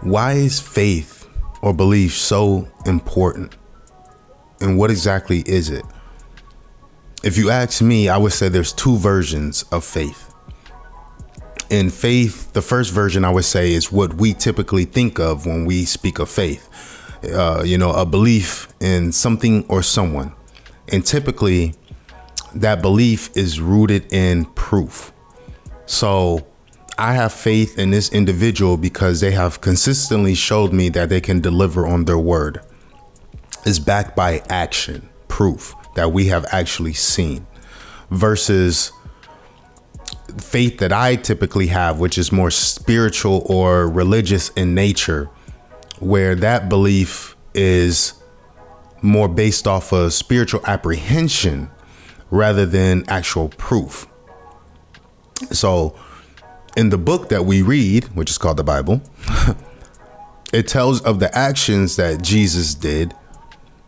Why is faith or belief so important? And what exactly is it? If you ask me, I would say there's two versions of faith. In faith, the first version I would say is what we typically think of when we speak of faith. A belief in something or someone. And typically that belief is rooted in proof. So I have faith in this individual because they have consistently showed me that they can deliver on their word. It's backed by action, proof that we have actually seen, versus faith that I typically have, which is more spiritual or religious in nature, where that belief is more based off of spiritual apprehension rather than actual proof. So in the book that we read, which is called the Bible, it tells of the actions that Jesus did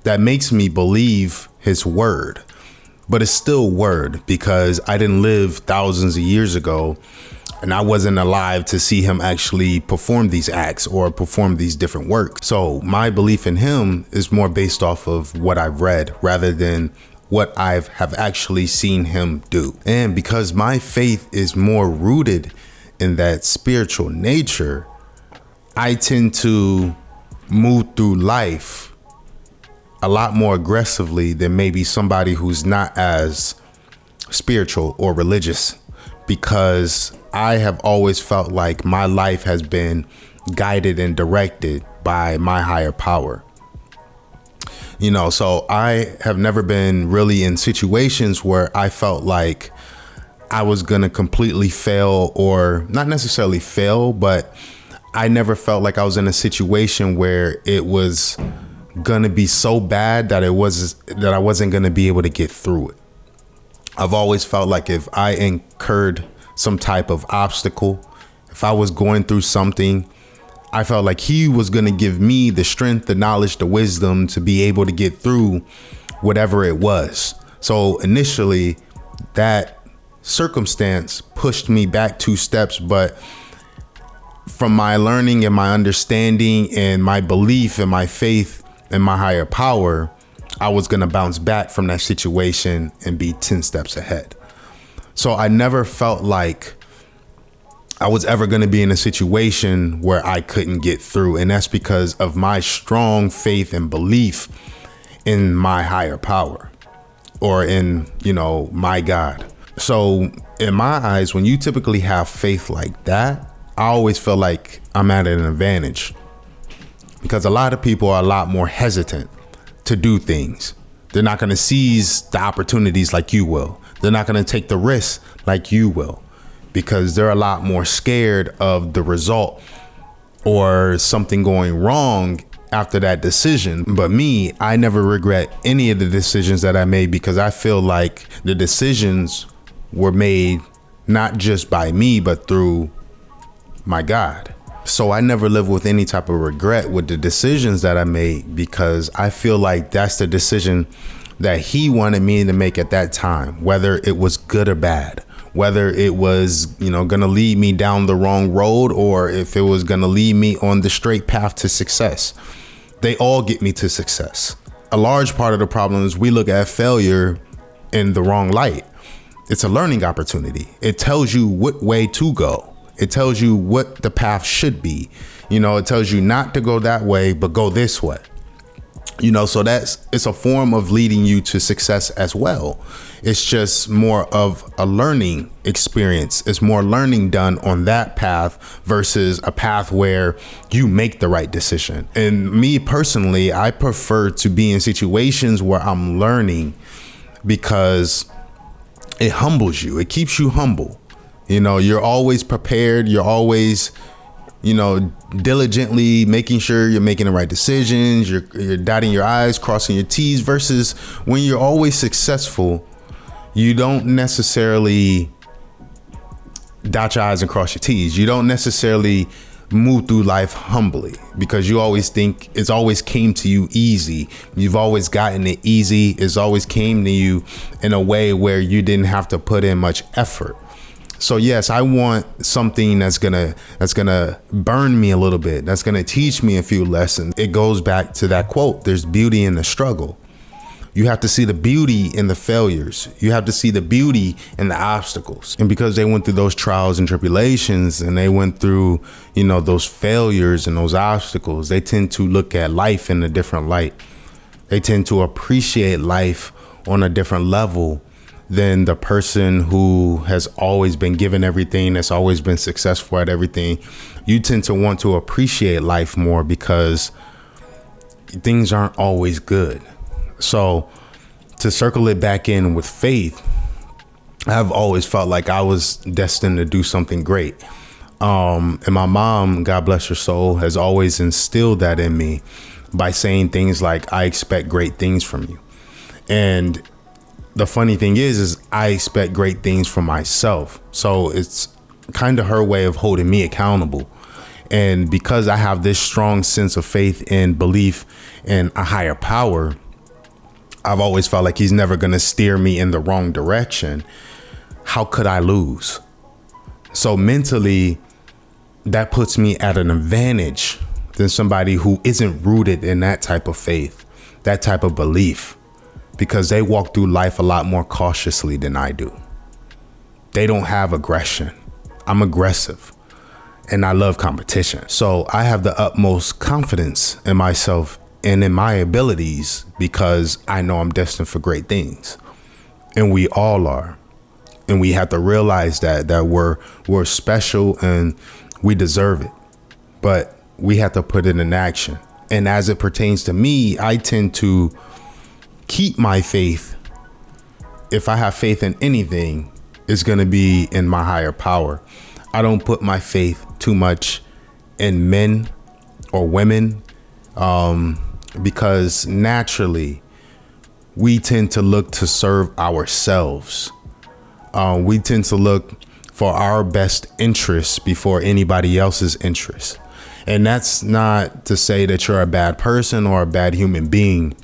that makes me believe his word. But it's still word because I didn't live thousands of years ago and I wasn't alive to see him actually perform these acts or perform these different works. So my belief in him is more based off of what I've read rather than what I have actually seen him do. And because my faith is more rooted in that spiritual nature, I tend to move through life a lot more aggressively than maybe somebody who's not as spiritual or religious, because I have always felt like my life has been guided and directed by my higher power. So I have never been really in situations where I felt like I was going to completely fail, or not necessarily fail, but I never felt like I was in a situation where it was going to be so bad that I wasn't going to be able to get through it. I've always felt like if I incurred some type of obstacle, if I was going through something, I felt like he was going to give me the strength, the knowledge, the wisdom to be able to get through whatever it was. So initially that circumstance pushed me back 2 steps, but from my learning and my understanding and my belief and my faith and my higher power, I was going to bounce back from that situation and be 10 steps ahead. So I never felt like I was ever going to be in a situation where I couldn't get through. And that's because of my strong faith and belief in my higher power, or in, my God. So in my eyes, when you typically have faith like that, I always feel like I'm at an advantage, because a lot of people are a lot more hesitant to do things. They're not going to seize the opportunities like you will. They're not going to take the risks like you will, because they're a lot more scared of the result or something going wrong after that decision. But me, I never regret any of the decisions that I made, because I feel like the decisions were made not just by me, but through my God. So I never live with any type of regret with the decisions that I made, because I feel like that's the decision that he wanted me to make at that time, whether it was good or bad, whether it was, going to lead me down the wrong road, or if it was going to lead me on the straight path to success. They all get me to success. A large part of the problem is we look at failure in the wrong light. It's a learning opportunity. It tells you what way to go. It tells you what the path should be. It tells you not to go that way, but go this way. So it's a form of leading you to success as well. It's just more of a learning experience. It's more learning done on that path versus a path where you make the right decision. And me personally, I prefer to be in situations where I'm learning, because it humbles you. It keeps you humble. You're always prepared. You're always, diligently making sure you're making the right decisions. You're dotting your I's, crossing your T's, versus when you're always successful, you don't necessarily dot your I's and cross your T's. You don't necessarily move through life humbly, because you always think it's always came to you easy. You've always gotten it easy. It's always came to you in a way where you didn't have to put in much effort. So yes, I want something that's gonna burn me a little bit, that's gonna teach me a few lessons. It goes back to that quote, there's beauty in the struggle. You have to see the beauty in the failures. You have to see the beauty in the obstacles. And because they went through those trials and tribulations, and they went through, those failures and those obstacles, they tend to look at life in a different light. They tend to appreciate life on a different level than the person who has always been given everything, that's always been successful at everything. You tend to want to appreciate life more because things aren't always good. So to circle it back in with faith, I've always felt like I was destined to do something great. And my mom, God bless her soul, has always instilled that in me by saying things like, I expect great things from you. And the funny thing is I expect great things from myself. So it's kind of her way of holding me accountable. And because I have this strong sense of faith and belief in a higher power, I've always felt like he's never going to steer me in the wrong direction. How could I lose? So mentally, that puts me at an advantage than somebody who isn't rooted in that type of faith, that type of belief, because they walk through life a lot more cautiously than I do. They don't have aggression. I'm aggressive and I love competition. So I have the utmost confidence in myself and in my abilities because I know I'm destined for great things. And we all are. And we have to realize that we're special and we deserve it. But we have to put it in action. And as it pertains to me, I tend to keep my faith. If I have faith in anything, it's going to be in my higher power. I don't put my faith too much in men or women, because naturally we tend to look to serve ourselves. We tend to look for our best interests before anybody else's interests. And that's not to say that you're a bad person or a bad human being.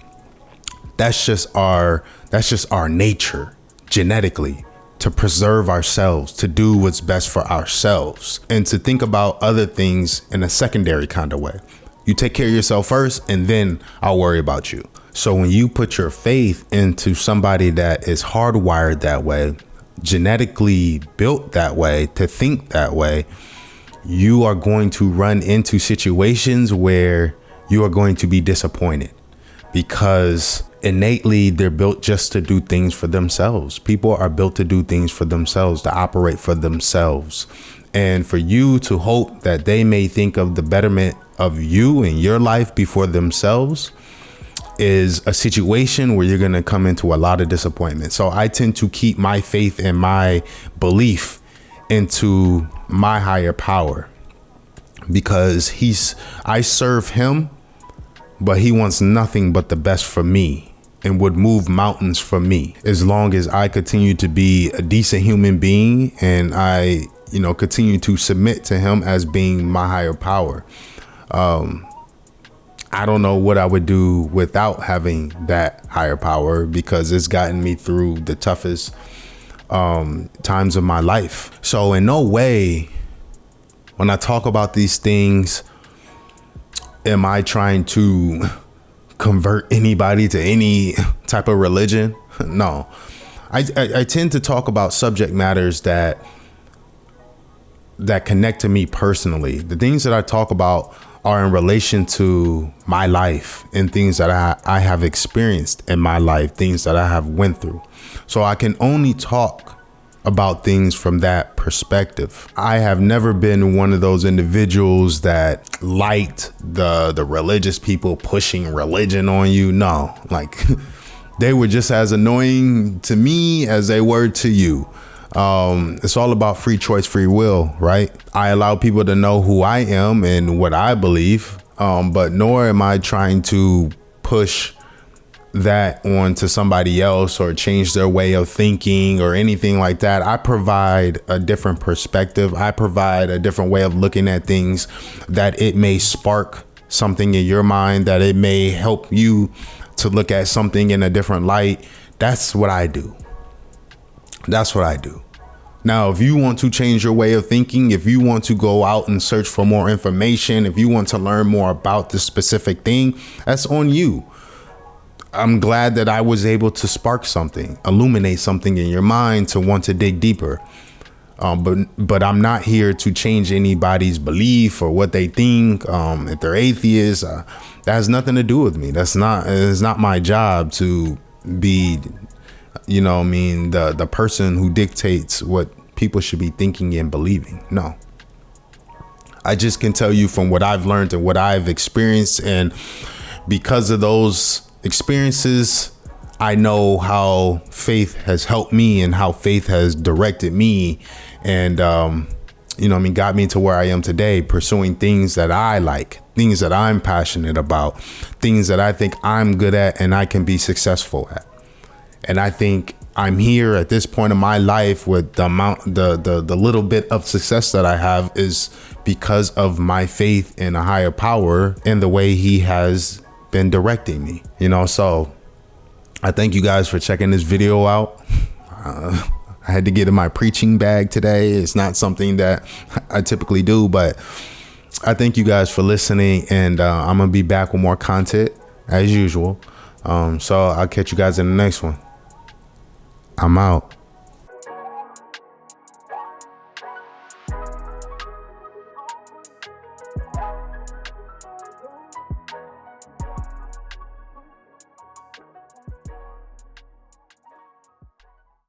That's just our nature genetically, to preserve ourselves, to do what's best for ourselves, and to think about other things in a secondary kind of way. You take care of yourself first, and then I'll worry about you. So when you put your faith into somebody that is hardwired that way, genetically built that way, to think that way, you are going to run into situations where you are going to be disappointed, because innately they're built just to do things for themselves. People are built to do things for themselves, to operate for themselves. And for you to hope that they may think of the betterment of you and your life before themselves is a situation where you're going to come into a lot of disappointment. So I tend to keep my faith and my belief into my higher power, because I serve him, but he wants nothing but the best for me and would move mountains for me, as long as I continue to be a decent human being and I, continue to submit to him as being my higher power. I don't know what I would do without having that higher power, because it's gotten me through the toughest times of my life. So in no way, when I talk about these things, am I trying to convert anybody to any type of religion? No. I tend to talk about subject matters that connect to me personally. The things that I talk about are in relation to my life and things that I have experienced in my life, things that I have went through. So I can only talk about things from that perspective. I have never been one of those individuals that liked the religious people pushing religion on you. No, like they were just as annoying to me as they were to you. It's all about free choice, free will, right? I allow people to know who I am and what I believe, but nor am I trying to push that on to somebody else or change their way of thinking or anything like that. I provide a different perspective. I provide a different way of looking at things, that it may spark something in your mind, that it may help you to look at something in a different light. That's what I do. That's what I do. Now, if you want to change your way of thinking, if you want to go out and search for more information, if you want to learn more about this specific thing, that's on you. I'm glad that I was able to spark something, illuminate something in your mind to want to dig deeper. But I'm not here to change anybody's belief or what they think. If they're atheists, that has nothing to do with me. It's not my job to be, the person who dictates what people should be thinking and believing. No. I just can tell you from what I've learned and what I've experienced. And because of those experiences, I know how faith has helped me and how faith has directed me and, got me to where I am today, pursuing things that I like, things that I'm passionate about, things that I think I'm good at and I can be successful at. And I think I'm here at this point in my life with the little bit of success that I have is because of my faith in a higher power and the way he has been directing me, so I thank you guys for checking this video out. I had to get in my preaching bag today. It's not something that I typically do, but I thank you guys for listening, and I'm gonna be back with more content as usual. So I'll catch you guys in the next one. I'm out.